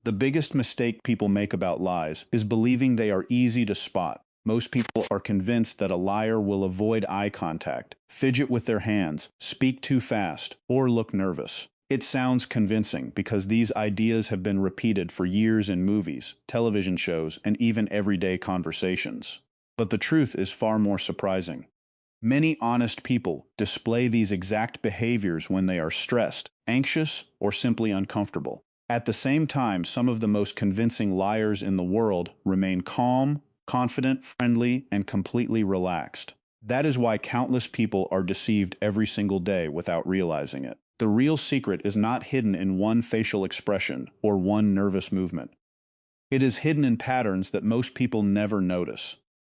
The biggest mistake people make about lies is believing they are easy to spot. Most people are convinced that a liar will avoid eye contact, fidget with their hands, speak too fast, or look nervous. It sounds convincing because these ideas have been repeated for years in movies, television shows, and even everyday conversations. But the truth is far more surprising. Many honest people display these exact behaviors when they are stressed, anxious, or simply uncomfortable. At the same time, some of the most convincing liars in the world remain calm, confident, friendly, and completely relaxed. That is why countless people are deceived every single day without realizing it. The real secret is not hidden in one facial expression or one nervous movement. It is hidden in patterns that most people never notice.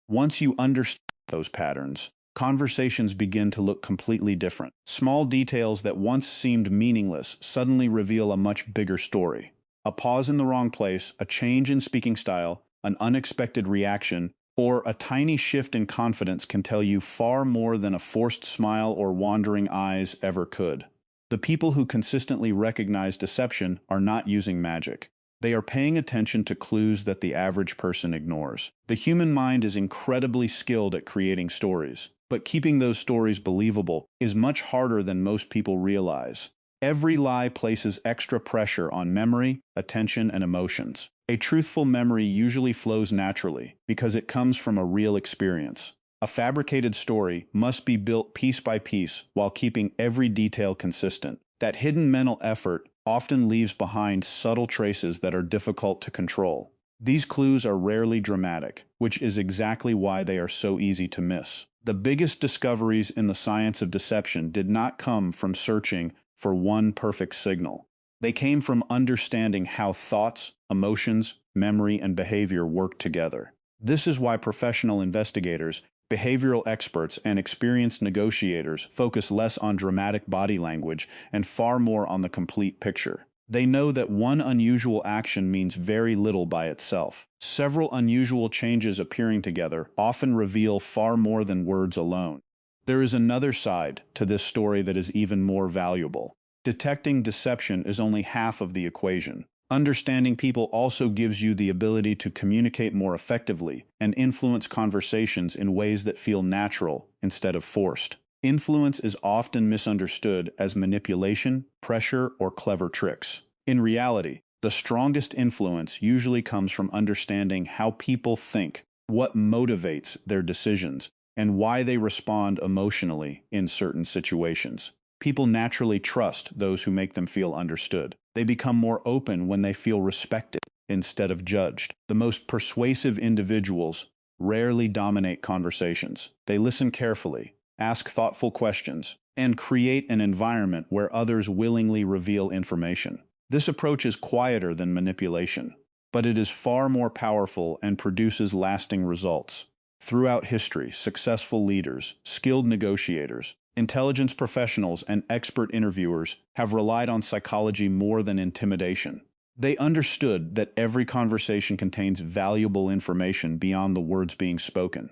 Once you understand those patterns, conversations begin to look completely different. Small details that once seemed meaningless suddenly reveal a much bigger story. A pause in the wrong place, a change in speaking style, an unexpected reaction, or a tiny shift in confidence can tell you far more than a forced smile or wandering eyes ever could. The people who consistently recognize deception are not using magic. They are paying attention to clues that the average person ignores. The human mind is incredibly skilled at creating stories, but keeping those stories believable is much harder than most people realize. Every lie places extra pressure on memory, attention, and emotions. A truthful memory usually flows naturally because it comes from a real experience. A fabricated story must be built piece by piece while keeping every detail consistent. That hidden mental effort often leaves behind subtle traces that are difficult to control. These clues are rarely dramatic, which is exactly why they are so easy to miss. The biggest discoveries in the science of deception did not come from searching for one perfect signal. They came from understanding how thoughts, emotions, memory, and behavior work together. This is why professional investigators, behavioral experts, and experienced negotiators focus less on dramatic body language and far more on the complete picture. They know that one unusual action means very little by itself. Several unusual changes appearing together often reveal far more than words alone. There is another side to this story that is even more valuable. Detecting deception is only half of the equation. Understanding people also gives you the ability to communicate more effectively and influence conversations in ways that feel natural instead of forced. Influence is often misunderstood as manipulation, pressure, or clever tricks. In reality, the strongest influence usually comes from understanding how people think, what motivates their decisions, and why they respond emotionally in certain situations. People naturally trust those who make them feel understood. They become more open when they feel respected instead of judged. The most persuasive individuals rarely dominate conversations. They listen carefully, ask thoughtful questions, and create an environment where others willingly reveal information. This approach is quieter than manipulation, but it is far more powerful and produces lasting results. Throughout history, successful leaders, skilled negotiators, intelligence professionals, and expert interviewers have relied on psychology more than intimidation. They understood that every conversation contains valuable information beyond the words being spoken.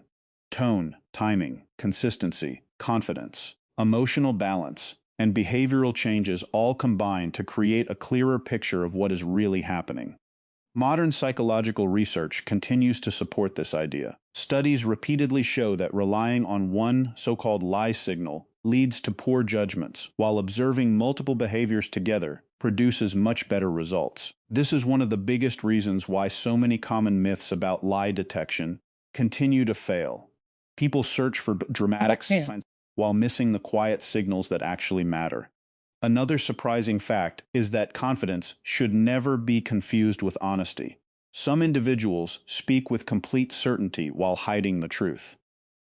Tone, timing, consistency, confidence, emotional balance, and behavioral changes all combine to create a clearer picture of what is really happening. Modern psychological research continues to support this idea. Studies repeatedly show that relying on one so-called lie signal leads to poor judgments, while observing multiple behaviors together produces much better results. This is one of the biggest reasons why so many common myths about lie detection continue to fail. People search for dramatic signs while missing the quiet signals that actually matter. Another surprising fact is that confidence should never be confused with honesty. Some individuals speak with complete certainty while hiding the truth.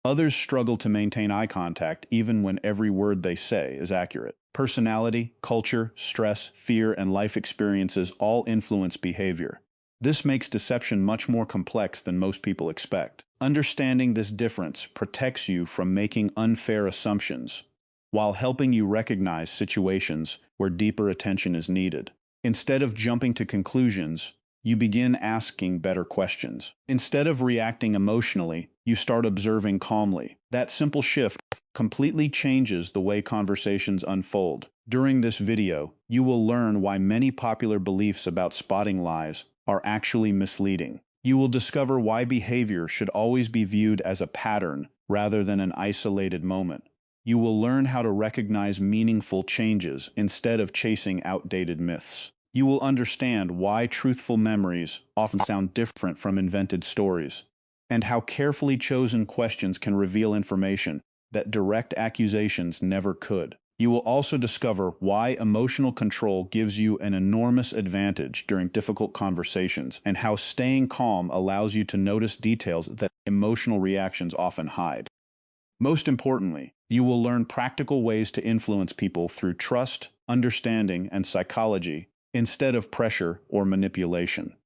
Others struggle to maintain eye contact even when every word they say is accurate. Personality, culture, stress, fear, and life experiences all influence behavior. This makes deception much more complex than most people expect. Understanding this difference protects you from making unfair assumptions, while helping you recognize situations where deeper attention is needed. Instead of jumping to conclusions, you begin asking better questions. Instead of reacting emotionally, you start observing calmly. That simple shift completely changes the way conversations unfold. During this video, you will learn why many popular beliefs about spotting lies are actually misleading. You will discover why behavior should always be viewed as a pattern rather than an isolated moment. You will learn how to recognize meaningful changes instead of chasing outdated myths. You will understand why truthful memories often sound different from invented stories, and how carefully chosen questions can reveal information that direct accusations never could. You will also discover why emotional control gives you an enormous advantage during difficult conversations, and how staying calm allows you to notice details that emotional reactions often hide. Most importantly, you will learn practical ways to influence people through trust, understanding, and psychology instead of pressure or manipulation.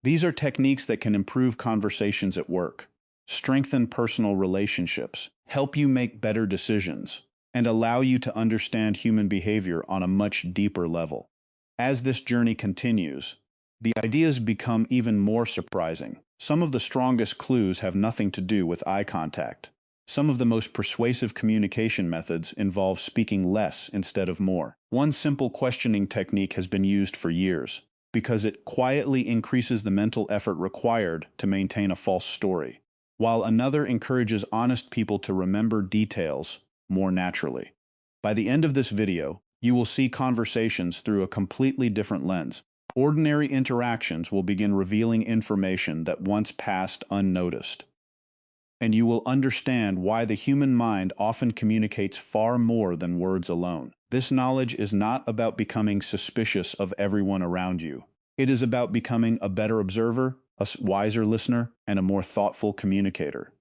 These are techniques that can improve conversations at work, strengthen personal relationships, help you make better decisions, and allow you to understand human behavior on a much deeper level. As this journey continues, the ideas become even more surprising. Some of the strongest clues have nothing to do with eye contact. Some of the most persuasive communication methods involve speaking less instead of more. One simple questioning technique has been used for years, because it quietly increases the mental effort required to maintain a false story, while another encourages honest people to remember details more naturally. By the end of this video, you will see conversations through a completely different lens. Ordinary interactions will begin revealing information that once passed unnoticed, and you will understand why the human mind often communicates far more than words alone. This knowledge is not about becoming suspicious of everyone around you. It is about becoming a better observer, a wiser listener, and a more thoughtful communicator.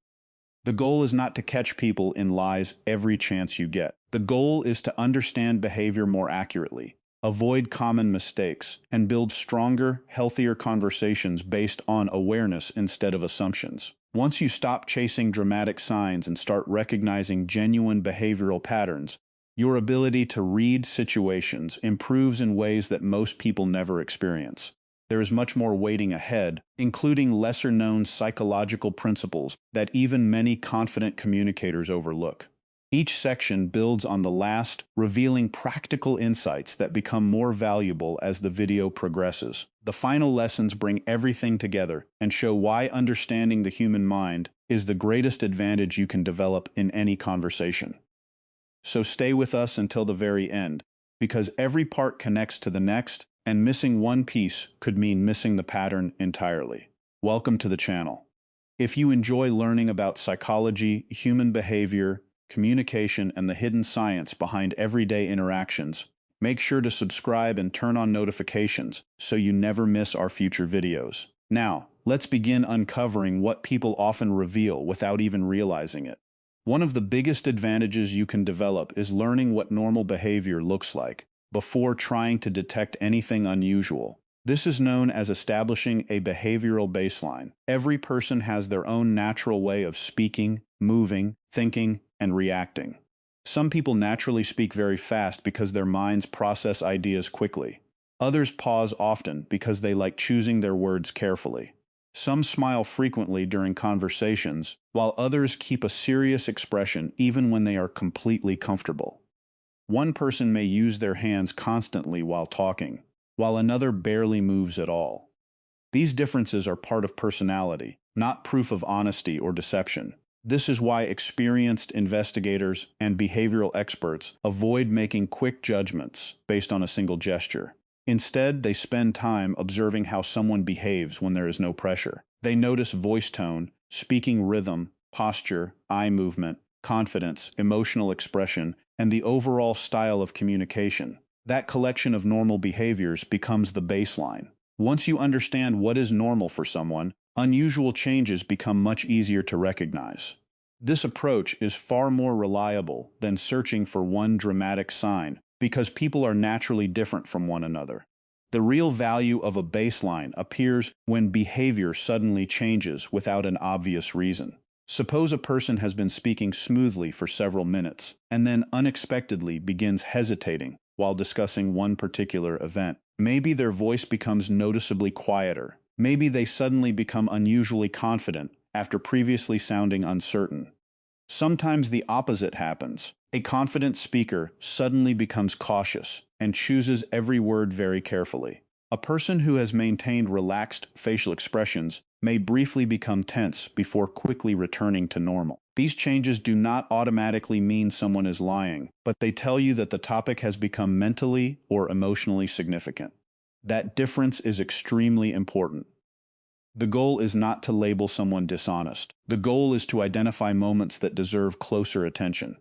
The goal is not to catch people in lies every chance you get. The goal is to understand behavior more accurately, avoid common mistakes, and build stronger, healthier conversations based on awareness instead of assumptions. Once you stop chasing dramatic signs and start recognizing genuine behavioral patterns, your ability to read situations improves in ways that most people never experience. There is much more waiting ahead, including lesser-known psychological principles that even many confident communicators overlook. Each section builds on the last, revealing practical insights that become more valuable as the video progresses. The final lessons bring everything together and show why understanding the human mind is the greatest advantage you can develop in any conversation. So stay with us until the very end, because every part connects to the next, and missing one piece could mean missing the pattern entirely. Welcome to the channel. If you enjoy learning about psychology, human behavior, communication, and the hidden science behind everyday interactions, make sure to subscribe and turn on notifications so you never miss our future videos. Now, let's begin uncovering what people often reveal without even realizing it. One of the biggest advantages you can develop is learning what normal behavior looks like before trying to detect anything unusual. This is known as establishing a behavioral baseline. Every person has their own natural way of speaking, moving, thinking, and reacting. Some people naturally speak very fast because their minds process ideas quickly. Others pause often because they like choosing their words carefully. Some smile frequently during conversations, while others keep a serious expression even when they are completely comfortable. One person may use their hands constantly while talking, while another barely moves at all. These differences are part of personality, not proof of honesty or deception. This is why experienced investigators and behavioral experts avoid making quick judgments based on a single gesture. Instead, they spend time observing how someone behaves when there is no pressure. They notice voice tone, speaking rhythm, posture, eye movement, confidence, emotional expression, and the overall style of communication. That collection of normal behaviors becomes the baseline. Once you understand what is normal for someone, unusual changes become much easier to recognize. This approach is far more reliable than searching for one dramatic sign, because people are naturally different from one another. The real value of a baseline appears when behavior suddenly changes without an obvious reason. Suppose a person has been speaking smoothly for several minutes, and then unexpectedly begins hesitating while discussing one particular event. Maybe their voice becomes noticeably quieter. Maybe they suddenly become unusually confident after previously sounding uncertain. Sometimes the opposite happens. A confident speaker suddenly becomes cautious and chooses every word very carefully. A person who has maintained relaxed facial expressions may briefly become tense before quickly returning to normal. These changes do not automatically mean someone is lying, but they tell you that the topic has become mentally or emotionally significant. That difference is extremely important. The goal is not to label someone dishonest. The goal is to identify moments that deserve closer attention.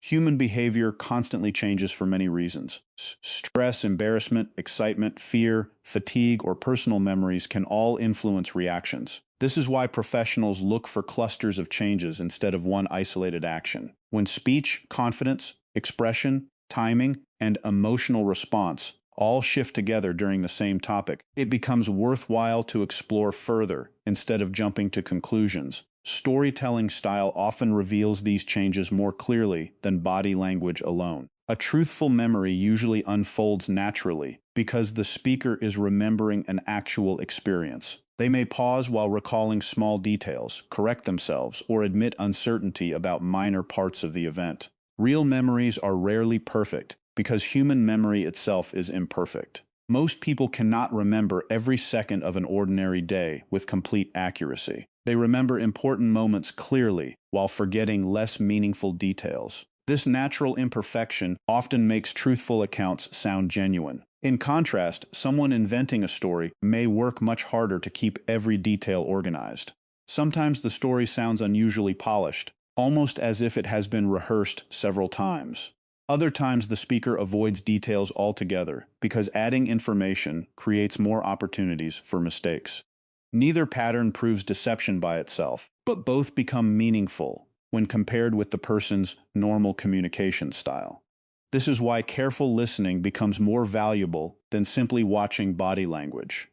Human behavior constantly changes for many reasons. Stress, embarrassment, excitement, fear, fatigue, or personal memories can all influence reactions. This is why professionals look for clusters of changes instead of one isolated action. When speech, confidence, expression, timing, and emotional response all shift together during the same topic, it becomes worthwhile to explore further instead of jumping to conclusions. Storytelling style often reveals these changes more clearly than body language alone. A truthful memory usually unfolds naturally because the speaker is remembering an actual experience. They may pause while recalling small details, correct themselves, or admit uncertainty about minor parts of the event. Real memories are rarely perfect because human memory itself is imperfect. Most people cannot remember every second of an ordinary day with complete accuracy. They remember important moments clearly while forgetting less meaningful details. This natural imperfection often makes truthful accounts sound genuine. In contrast, someone inventing a story may work much harder to keep every detail organized. Sometimes the story sounds unusually polished, almost as if it has been rehearsed several times. Other times the speaker avoids details altogether because adding information creates more opportunities for mistakes. Neither pattern proves deception by itself, but both become meaningful when compared with the person's normal communication style. This is why careful listening becomes more valuable than simply watching body language.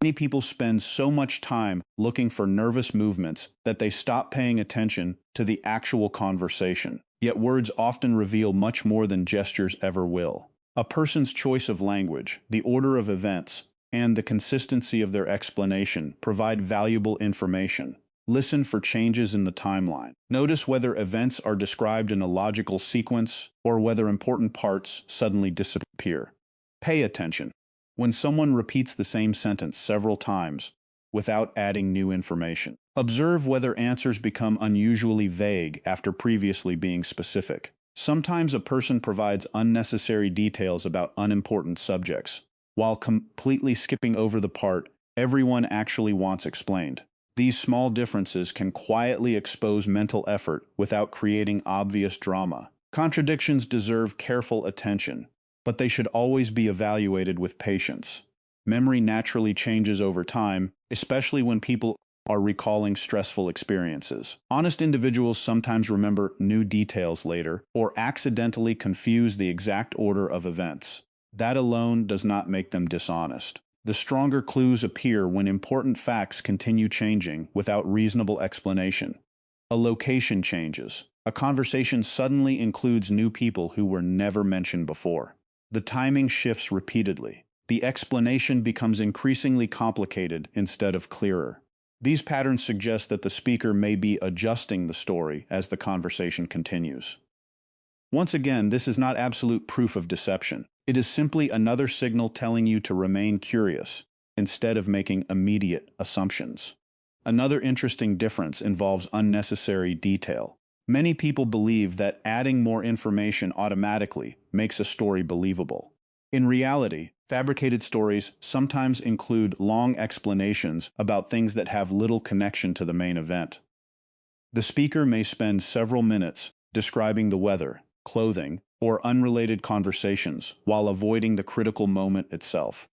Many people spend so much time looking for nervous movements that they stop paying attention to the actual conversation. Yet words often reveal much more than gestures ever will. A person's choice of language, the order of events, and the consistency of their explanation provide valuable information. Listen for changes in the timeline. Notice whether events are described in a logical sequence or whether important parts suddenly disappear. Pay attention. When someone repeats the same sentence several times without adding new information. Observe whether answers become unusually vague after previously being specific. Sometimes a person provides unnecessary details about unimportant subjects, while completely skipping over the part everyone actually wants explained. These small differences can quietly expose mental effort without creating obvious drama. Contradictions deserve careful attention, but they should always be evaluated with patience. Memory naturally changes over time, especially when people are recalling stressful experiences. Honest individuals sometimes remember new details later or accidentally confuse the exact order of events. That alone does not make them dishonest. The stronger clues appear when important facts continue changing without reasonable explanation. A location changes. A conversation suddenly includes new people who were never mentioned before. The timing shifts repeatedly. The explanation becomes increasingly complicated instead of clearer. These patterns suggest that the speaker may be adjusting the story as the conversation continues. Once again, this is not absolute proof of deception. It is simply another signal telling you to remain curious, instead of making immediate assumptions. Another interesting difference involves unnecessary detail. Many people believe that adding more information automatically makes a story believable. In reality, fabricated stories sometimes include long explanations about things that have little connection to the main event. The speaker may spend several minutes describing the weather, clothing, or unrelated conversations while avoiding the critical moment itself.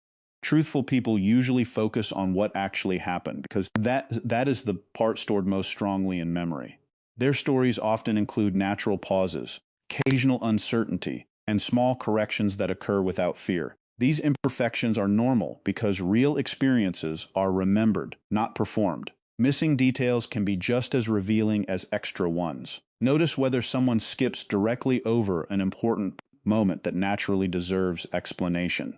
Truthful people usually focus on what actually happened because that is the part stored most strongly in memory. Their stories often include natural pauses, occasional uncertainty, and small corrections that occur without fear. These imperfections are normal because real experiences are remembered, not performed. Missing details can be just as revealing as extra ones. Notice whether someone skips directly over an important moment that naturally deserves explanation.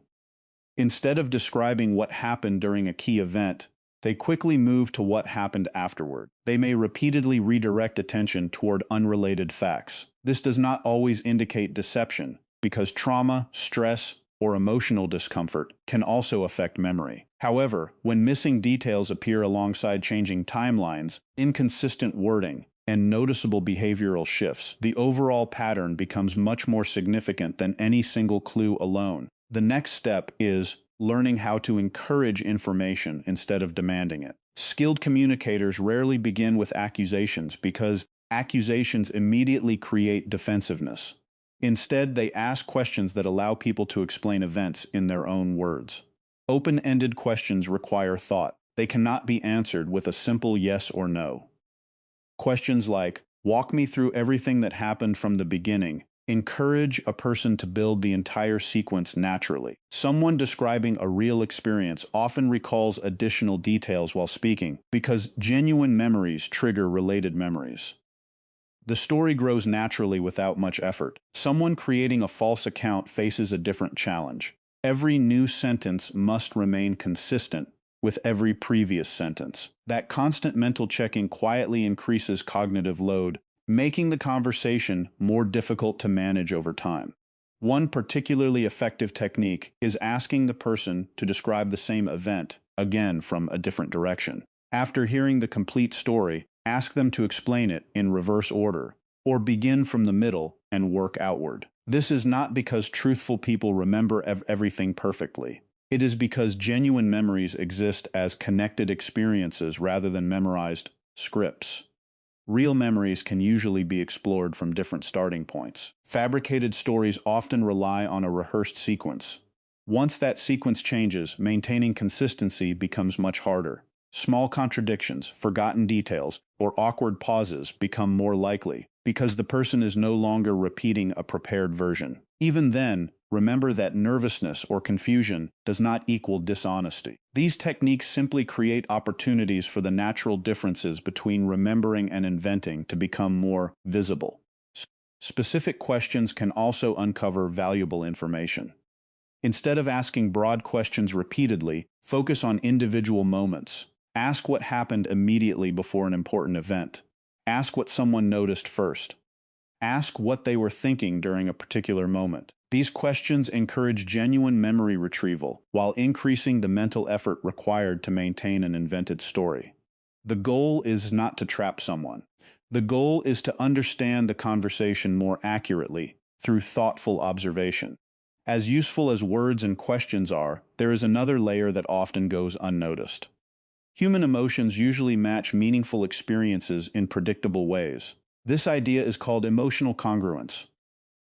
Instead of describing what happened during a key event, They quickly move to what happened afterward. They may repeatedly redirect attention toward unrelated facts. This does not always indicate deception, because trauma, stress, or emotional discomfort can also affect memory. However, when missing details appear alongside changing timelines, inconsistent wording, and noticeable behavioral shifts, the overall pattern becomes much more significant than any single clue alone. The next step is learning how to encourage information instead of demanding it. Skilled communicators rarely begin with accusations because accusations immediately create defensiveness. Instead, they ask questions that allow people to explain events in their own words. Open-ended questions require thought. They cannot be answered with a simple yes or no. Questions like, "Walk me through everything that happened from the beginning," encourage a person to build the entire sequence naturally. Someone describing a real experience often recalls additional details while speaking because genuine memories trigger related memories. The story grows naturally without much effort. Someone creating a false account faces a different challenge. Every new sentence must remain consistent with every previous sentence. That constant mental checking quietly increases cognitive load, making the conversation more difficult to manage over time. One particularly effective technique is asking the person to describe the same event, again from a different direction. After hearing the complete story, ask them to explain it in reverse order, or begin from the middle and work outward. This is not because truthful people remember everything perfectly. It is because genuine memories exist as connected experiences rather than memorized scripts. Real memories can usually be explored from different starting points. Fabricated stories often rely on a rehearsed sequence. Once that sequence changes, maintaining consistency becomes much harder. Small contradictions, forgotten details, or awkward pauses become more likely because the person is no longer repeating a prepared version. Even then, remember that nervousness or confusion does not equal dishonesty. These techniques simply create opportunities for the natural differences between remembering and inventing to become more visible. Specific questions can also uncover valuable information. Instead of asking broad questions repeatedly, focus on individual moments. Ask what happened immediately before an important event. Ask what someone noticed first. Ask what they were thinking during a particular moment. These questions encourage genuine memory retrieval while increasing the mental effort required to maintain an invented story. The goal is not to trap someone. The goal is to understand the conversation more accurately through thoughtful observation. As useful as words and questions are, there is another layer that often goes unnoticed. Human emotions usually match meaningful experiences in predictable ways. This idea is called emotional congruence.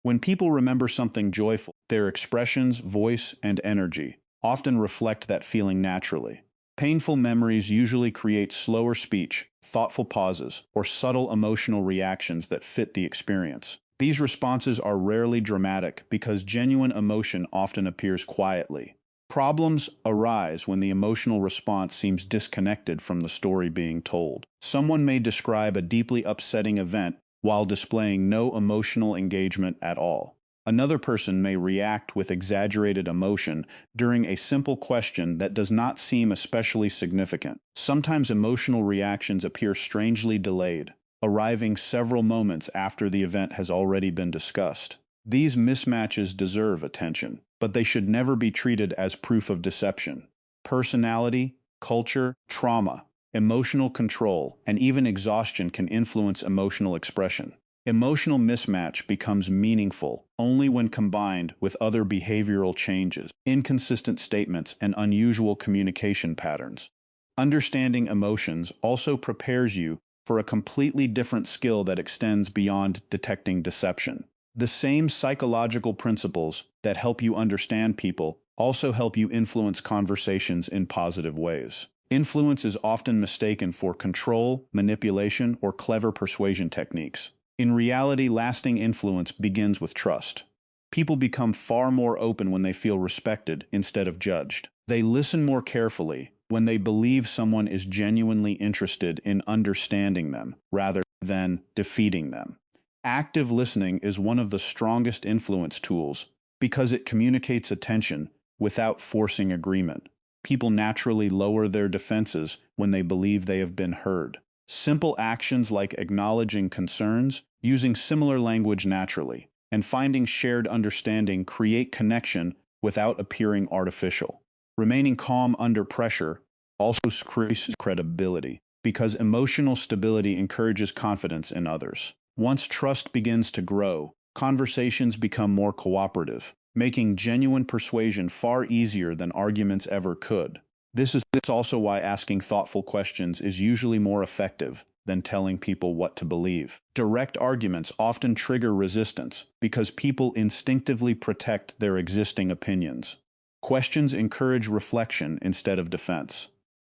When people remember something joyful, their expressions, voice, and energy often reflect that feeling naturally. Painful memories usually create slower speech, thoughtful pauses, or subtle emotional reactions that fit the experience. These responses are rarely dramatic because genuine emotion often appears quietly. Problems arise when the emotional response seems disconnected from the story being told. Someone may describe a deeply upsetting event while displaying no emotional engagement at all. Another person may react with exaggerated emotion during a simple question that does not seem especially significant. Sometimes emotional reactions appear strangely delayed, arriving several moments after the event has already been discussed. These mismatches deserve attention, but they should never be treated as proof of deception. Personality, culture, trauma, emotional control, and even exhaustion can influence emotional expression. Emotional mismatch becomes meaningful only when combined with other behavioral changes, inconsistent statements, and unusual communication patterns. Understanding emotions also prepares you for a completely different skill that extends beyond detecting deception. The same psychological principles that help you understand people also help you influence conversations in positive ways. Influence is often mistaken for control, manipulation, or clever persuasion techniques. In reality, lasting influence begins with trust. People become far more open when they feel respected instead of judged. They listen more carefully when they believe someone is genuinely interested in understanding them rather than defeating them. Active listening is one of the strongest influence tools because it communicates attention without forcing agreement. People naturally lower their defenses when they believe they have been heard. Simple actions like acknowledging concerns, using similar language naturally, and finding shared understanding create connection without appearing artificial. Remaining calm under pressure also increases credibility, because emotional stability encourages confidence in others. Once trust begins to grow, conversations become more cooperative, making genuine persuasion far easier than arguments ever could. This is also why asking thoughtful questions is usually more effective than telling people what to believe. Direct arguments often trigger resistance because people instinctively protect their existing opinions. Questions encourage reflection instead of defense.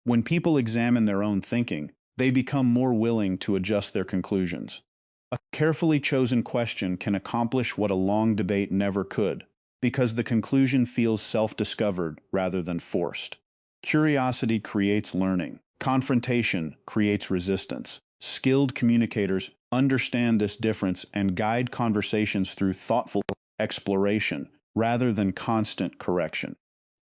When people examine their own thinking, they become more willing to adjust their conclusions. A carefully chosen question can accomplish what a long debate never could, because the conclusion feels self-discovered rather than forced. Curiosity creates learning. Confrontation creates resistance. Skilled communicators understand this difference and guide conversations through thoughtful exploration rather than constant correction.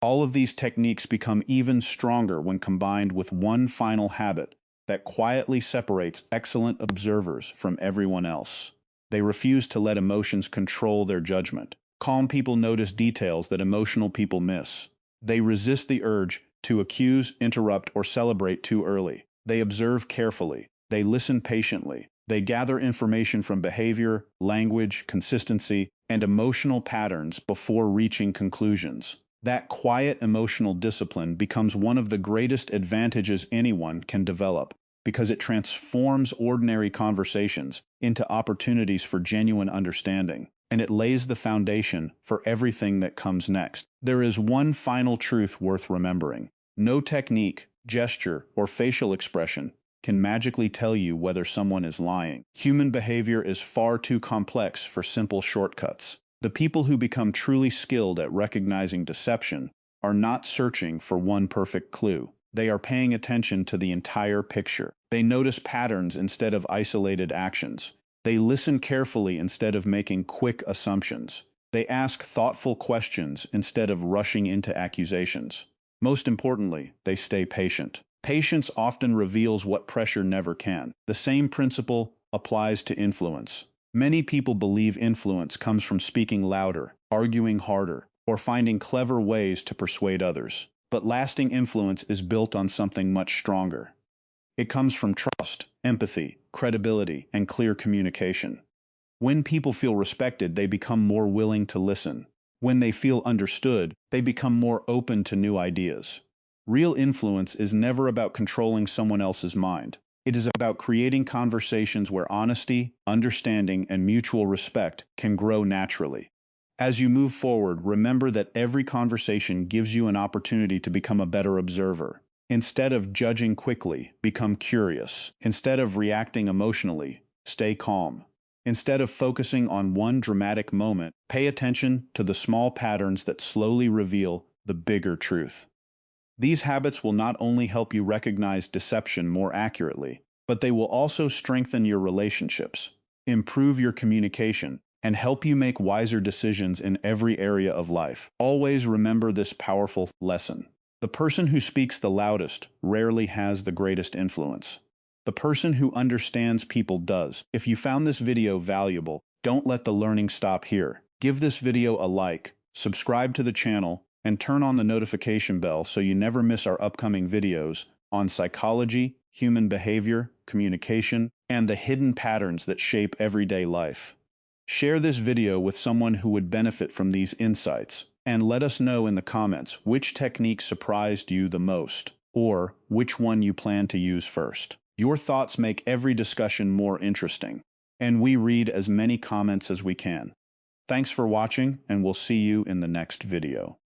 All of these techniques become even stronger when combined with one final habit that quietly separates excellent observers from everyone else. They refuse to let emotions control their judgment. Calm people notice details that emotional people miss. They resist the urge to accuse, interrupt, or celebrate too early. They observe carefully. They listen patiently. They gather information from behavior, language, consistency, and emotional patterns before reaching conclusions. That quiet emotional discipline becomes one of the greatest advantages anyone can develop, because it transforms ordinary conversations into opportunities for genuine understanding, and it lays the foundation for everything that comes next. There is one final truth worth remembering. No technique, gesture, or facial expression can magically tell you whether someone is lying. Human behavior is far too complex for simple shortcuts. The people who become truly skilled at recognizing deception are not searching for one perfect clue. They are paying attention to the entire picture. They notice patterns instead of isolated actions. They listen carefully instead of making quick assumptions. They ask thoughtful questions instead of rushing into accusations. Most importantly, they stay patient. Patience often reveals what pressure never can. The same principle applies to influence. Many people believe influence comes from speaking louder, arguing harder, or finding clever ways to persuade others. But lasting influence is built on something much stronger. It comes from trust, empathy, credibility, and clear communication. When people feel respected, they become more willing to listen. When they feel understood, they become more open to new ideas. Real influence is never about controlling someone else's mind. It is about creating conversations where honesty, understanding, and mutual respect can grow naturally. As you move forward, remember that every conversation gives you an opportunity to become a better observer. Instead of judging quickly, become curious. Instead of reacting emotionally, stay calm. Instead of focusing on one dramatic moment, pay attention to the small patterns that slowly reveal the bigger truth. These habits will not only help you recognize deception more accurately, but they will also strengthen your relationships, improve your communication, and help you make wiser decisions in every area of life. Always remember this powerful lesson. The person who speaks the loudest rarely has the greatest influence. The person who understands people does. If you found this video valuable, don't let the learning stop here. Give this video a like, subscribe to the channel, and turn on the notification bell so you never miss our upcoming videos on psychology, human behavior, communication, and the hidden patterns that shape everyday life. Share this video with someone who would benefit from these insights, and let us know in the comments which technique surprised you the most, or which one you plan to use first. Your thoughts make every discussion more interesting, and we read as many comments as we can. Thanks for watching, and we'll see you in the next video.